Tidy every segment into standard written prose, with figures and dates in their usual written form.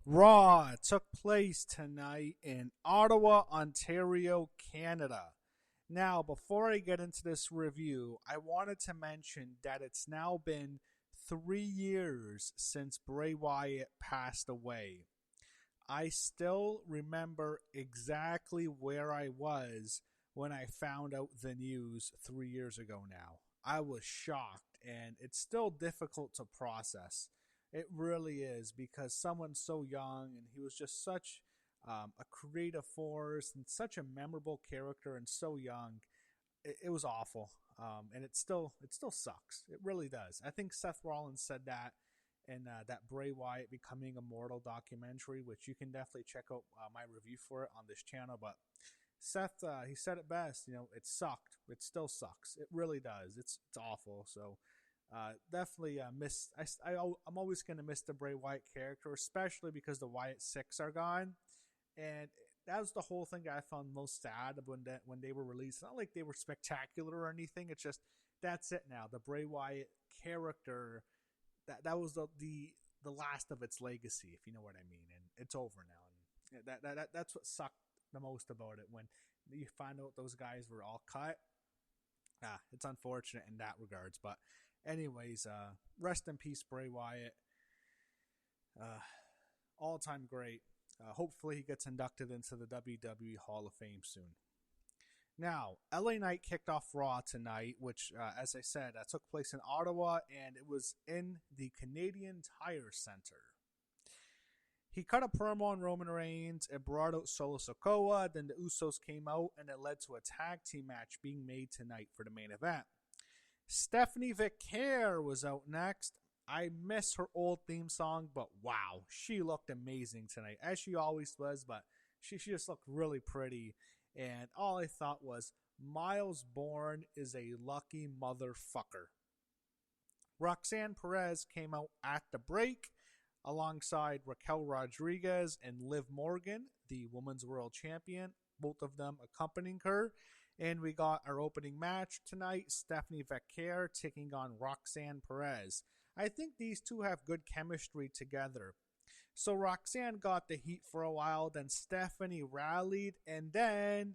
Raw took place tonight in Ottawa, Ontario, Canada. Now, before I get into this review, I wanted to mention that it's now been 3 years since Bray Wyatt passed away. I still remember exactly where I was when I found out the news 3 years ago now. I was shocked, and it's still difficult to process. It really is because someone so young and he was just such a creative force and such a memorable character and so young. It was awful, and it still sucks. It really does. I think Seth Rollins said that in that Bray Wyatt Becoming Immortal documentary, which you can definitely check out my review for it on this channel. But Seth, he said it best. It sucked. It still sucks. It really does. It's awful. So definitely miss. I'm always gonna miss the Bray Wyatt character, especially because the Wyatt Six are gone, and that was the whole thing that I found most sad when they were released. It's not like they were spectacular or anything. It's just that's it now. The Bray Wyatt character that was the last of its legacy, if you know what I mean, and it's over now. And that's what sucked the most about it when you find out those guys were all cut. It's unfortunate in that regards, but anyways, rest in peace, Bray Wyatt. All time great. Hopefully, he gets inducted into the WWE Hall of Fame soon. Now, LA Knight kicked off Raw tonight, which, as I said, took place in Ottawa, and it was in the Canadian Tire Center. He cut a promo on Roman Reigns, it brought out Solo Sikoa, then the Usos came out, and it led to a tag team match being made tonight for the main event. Stephanie Vicaire was out next. I miss her old theme song, but wow, she looked amazing tonight, as she always was, but she just looked really pretty. And all I thought was, Miles Bourne is a lucky motherfucker. Roxanne Perez came out at the break alongside Raquel Rodriguez and Liv Morgan, the Women's World Champion, both of them accompanying her. And we got our opening match tonight, Stephanie Vicaire taking on Roxanne Perez. I think these two have good chemistry together. So Roxanne got the heat for a while, then Stephanie rallied, and then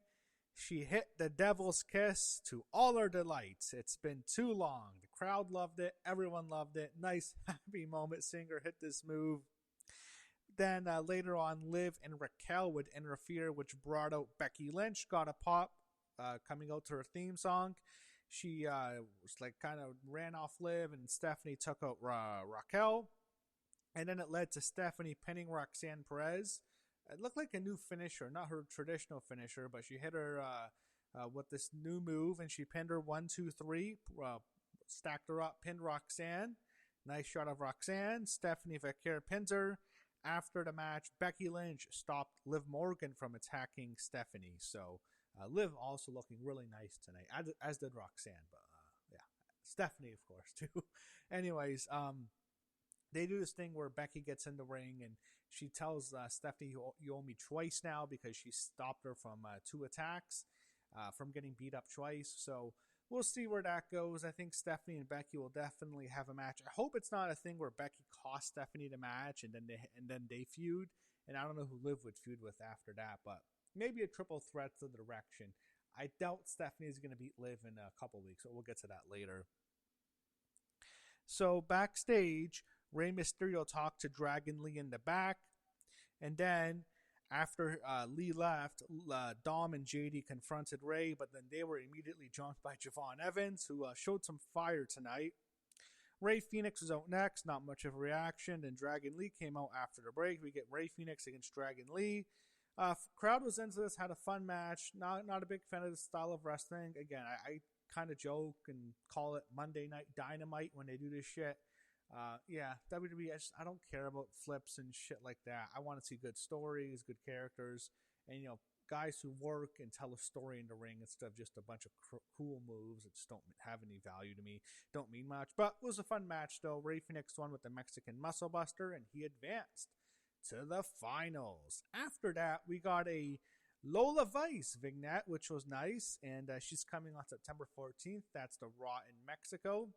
she hit the devil's kiss to all our delights. It's been too long. The crowd loved it. Everyone loved it. Nice, happy moment seeing her hit this move. Then later on, Liv and Raquel would interfere, which brought out Becky Lynch, got a pop coming out to her theme song. She was kind of ran off Liv, and Stephanie took out Raquel. And then it led to Stephanie pinning Roxanne Perez. It looked like a new finisher, not her traditional finisher, but she hit her with this new move, and she pinned her 1, 2, 3, stacked her up, pinned Roxanne. Nice shot of Roxanne. Stephanie Vicaire pins her. After the match, Becky Lynch stopped Liv Morgan from attacking Stephanie. So Liv also looking really nice tonight, as did Roxanne. But yeah, Stephanie, of course, too. Anyways, they do this thing where Becky gets in the ring and she tells Stephanie, you owe me twice now, because she stopped her from 2 attacks, from getting beat up twice. So we'll see where that goes. I think Stephanie and Becky will definitely have a match. I hope it's not a thing where Becky cost Stephanie the match and then they feud. And I don't know who Liv would feud with after that, but maybe a triple threat to the direction. I doubt Stephanie is going to beat Liv in a couple weeks, so we'll get to that later. So backstage, Rey Mysterio talked to Dragon Lee in the back. And then after Lee left, Dom and JD confronted Rey, but then they were immediately jumped by Javon Evans, who showed some fire tonight. Rey Fenix was out next, not much of a reaction. Then Dragon Lee came out after the break. We get Rey Fenix against Dragon Lee. Crowd was into this, had a fun match. Not a big fan of the style of wrestling. Again, I kind of joke and call it Monday Night Dynamite when they do this shit. Yeah, WWE, I don't care about flips and shit like that. I want to see good stories, good characters, and guys who work and tell a story in the ring instead of just a bunch of cool moves that just don't have any value to me. Don't mean much, but it was a fun match though. Rey Fenix won with the Mexican Muscle Buster, and he advanced to the finals. After that, we got a Lola Vice vignette, which was nice, and she's coming on September 14th. That's the Raw in Mexico.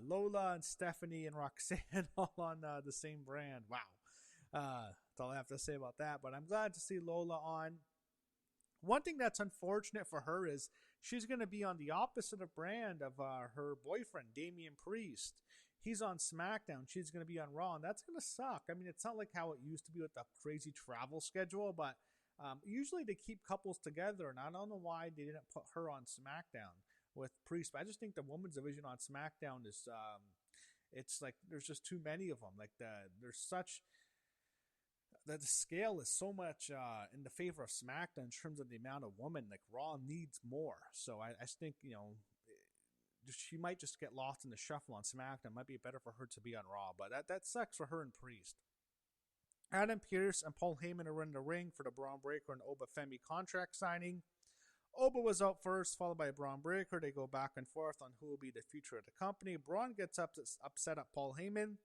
Lola and Stephanie and Roxanne all on the same brand. Wow. That's all I have to say about that. But I'm glad to see Lola on. One thing that's unfortunate for her is she's going to be on the opposite of brand of her boyfriend, Damian Priest. He's on SmackDown. She's going to be on Raw, and that's going to suck. I mean, it's not like how it used to be with the crazy travel schedule, but usually they keep couples together, and I don't know why they didn't put her on SmackDown with Priest. But I just think the women's division on SmackDown is, it's like there's just too many of them. Like there's such the scale is so much in the favor of SmackDown in terms of the amount of women. Like Raw needs more. So I think she might just get lost in the shuffle on SmackDown. It might be better for her to be on Raw, but that sucks for her and Priest. Adam Pearce and Paul Heyman are in the ring for the Braun Breaker and Oba Femi contract signing. Oba was out first, followed by Braun Breaker. They go back and forth on who will be the future of the company. Braun gets upset at Paul Heyman.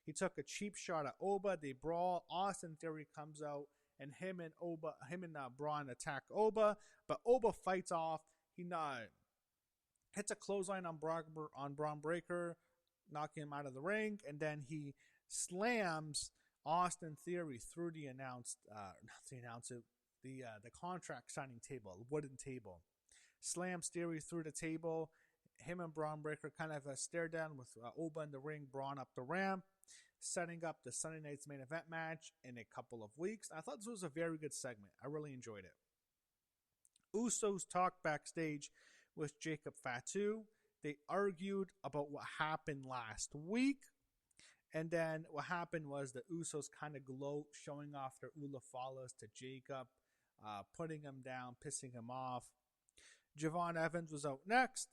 He took a cheap shot at Oba. They brawl. Austin Theory comes out, and him and Braun attack Oba. But Oba fights off. He hits a clothesline on Braun Breaker, knocking him out of the ring, and then he slams Austin Theory through the contract signing table, wooden table. Slams Theory through the table. Him and Braun Breaker kind of stare down with Oba in the ring, Braun up the ramp, setting up the Sunday Night's main event match in a couple of weeks. I thought this was a very good segment. I really enjoyed it. Usos talked backstage with Jacob Fatu. They argued about what happened last week. And then what happened was the Usos kind of gloat, showing off their Ula Falas to Jacob, putting him down, pissing him off. Javon Evans was out next.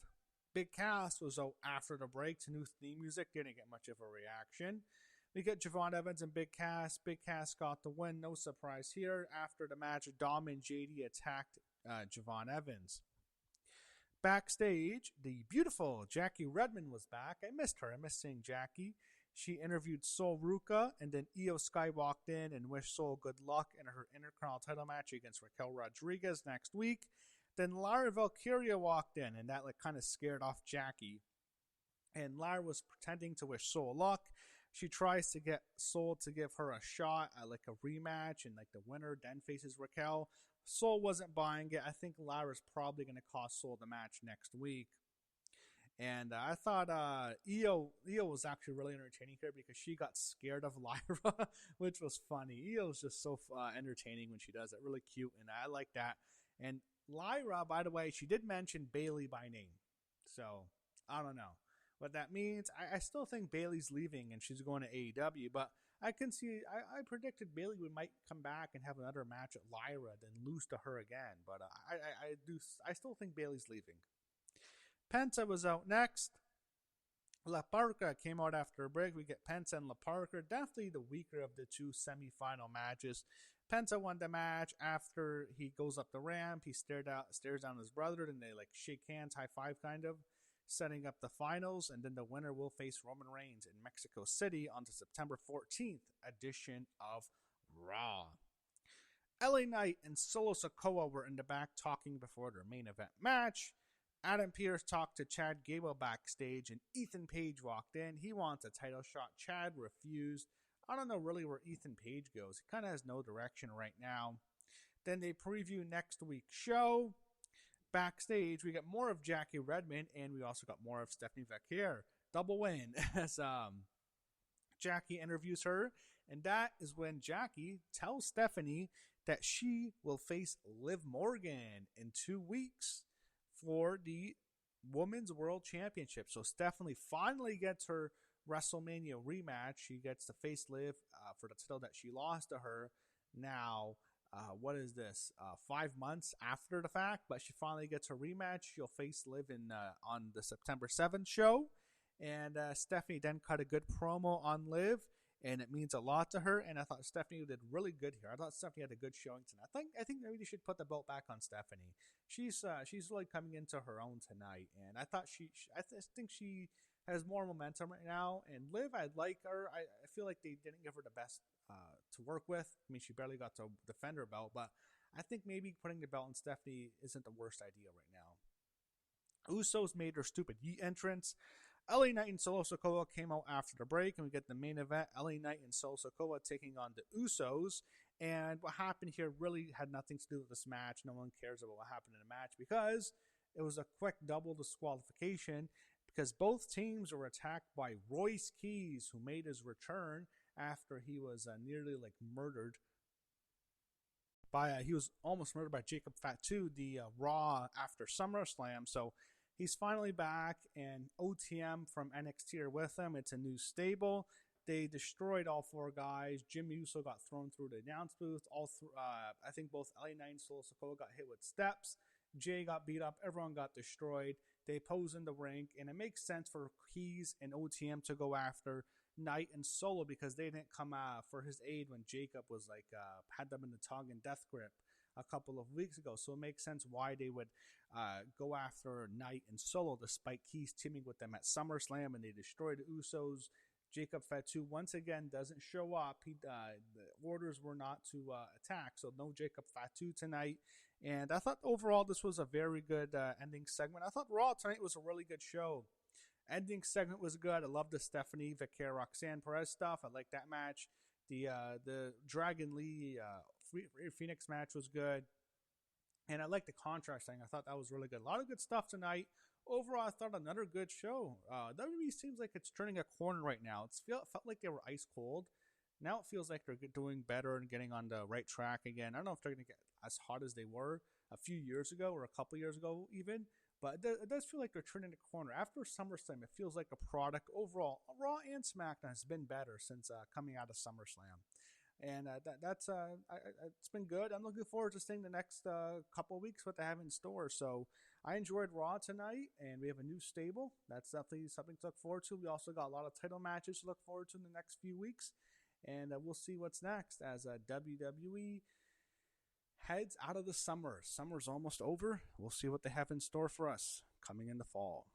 Big Cass was out after the break to new theme music. Didn't get much of a reaction. We get Javon Evans and Big Cass. Big Cass got the win. No surprise here. After the match, Dom and JD attacked Javon Evans. Backstage, the beautiful Jackie Redmond was back. I missed her. I missed seeing Jackie. She interviewed Sol Ruka, and then Io Sky walked in and wished Sol good luck in her Intercontinental title match against Raquel Rodriguez next week. Then Lara Valkyria walked in, and that kind of scared off Jackie. And Lara was pretending to wish Sol luck. She tries to get Sol to give her a shot at a rematch, and the winner then faces Raquel. Sol wasn't buying it. I think Lara's probably going to cost Sol the match next week. And I thought Io was actually really entertaining here because she got scared of Lyra, which was funny. Io is just so entertaining when she does it. Really cute, and I like that. And Lyra, by the way, she did mention Bayley by name. So, I don't know what that means. I still think Bayley's leaving and she's going to AEW, but I can see, I predicted Bayley might come back and have another match at Lyra, then lose to her again. But I still think Bayley's leaving. Penta was out next. La Parca came out after a break. We get Penta and La Parca, definitely the weaker of the two semi-final matches. Penta won the match after he goes up the ramp. He stares down his brother, and they shake hands, high five kind of, setting up the finals. And then the winner will face Roman Reigns in Mexico City on the September 14th edition of Raw. LA Knight and Solo Sikoa were in the back talking before their main event match. Adam Pearce talked to Chad Gable backstage, and Ethan Page walked in. He wants a title shot. Chad refused. I don't know really where Ethan Page goes. He kind of has no direction right now. Then they preview next week's show. Backstage, we get more of Jackie Redmond, and we also got more of Stephanie Vaquer. Double win as Jackie interviews her, and that is when Jackie tells Stephanie that she will face Liv Morgan in 2 weeks for the Women's World Championship. So Stephanie finally gets her WrestleMania rematch. She gets to face Liv for the title that she lost to her. Now, what is this? 5 months after the fact, but she finally gets her rematch. She'll face Liv on the September 7th show. And Stephanie then cut a good promo on Liv, and it means a lot to her. And I thought Stephanie did really good here. I thought Stephanie had a good showing tonight. I think maybe they should put the belt back on Stephanie. She's really coming into her own tonight, and I thought I think she has more momentum right now. And Liv, I like her. I feel like they didn't give her the best to work with. I mean, she barely got to defend her belt, but I think maybe putting the belt on Stephanie isn't the worst idea right now. Usos made their stupid Yeet entrance. LA Knight and Solo Sikoa came out after the break, and we get the main event, LA Knight and Solo Sikoa taking on the Usos. And what happened here really had nothing to do with this match. No one cares about what happened in the match because it was a quick double disqualification because both teams were attacked by Royce Keys, who made his return after he was nearly murdered by he was almost murdered by Jacob Fatu, the Raw after SummerSlam. So he's finally back, and OTM from NXT are with him. It's a new stable. They destroyed all four guys. Jim Uso got thrown through the announce booth. I think both LA Knight and Solo Sikoa got hit with steps. Jay got beat up. Everyone got destroyed. They pose in the ring, and it makes sense for Keys and OTM to go after Knight and Solo because they didn't come for his aid when Jacob was had them in the tongue and death grip a couple of weeks ago. So it makes sense why they would go after Knight and Solo despite Keys teaming with them at SummerSlam, and they destroyed the Usos. Jacob Fatu once again doesn't show up. The orders were not to attack, so no Jacob Fatu tonight. And I thought overall this was a very good ending segment. I thought Raw tonight was a really good show. Ending segment was good. I love the Stephanie Vaquer Roxanne Perez stuff. I like that match. The Dragon Lee Phoenix match was good. And I like the contrast thing. I thought that was really good. A lot of good stuff tonight. Overall, I thought another good show. WWE seems like it's turning a corner right now. It felt like they were ice cold. Now it feels like they're doing better and getting on the right track again. I don't know if they're going to get as hot as they were a few years ago or a couple years ago even. But it does feel like they're turning the corner. After SummerSlam, it feels like a product overall. Raw and SmackDown has been better since coming out of SummerSlam. And that's it's been good. I'm looking forward to seeing the next couple of weeks what they have in store. So I enjoyed Raw tonight, and we have a new stable. That's definitely something to look forward to. We also got a lot of title matches to look forward to in the next few weeks. And we'll see what's next as WWE heads out of the summer. Summer's almost over. We'll see what they have in store for us coming in the fall.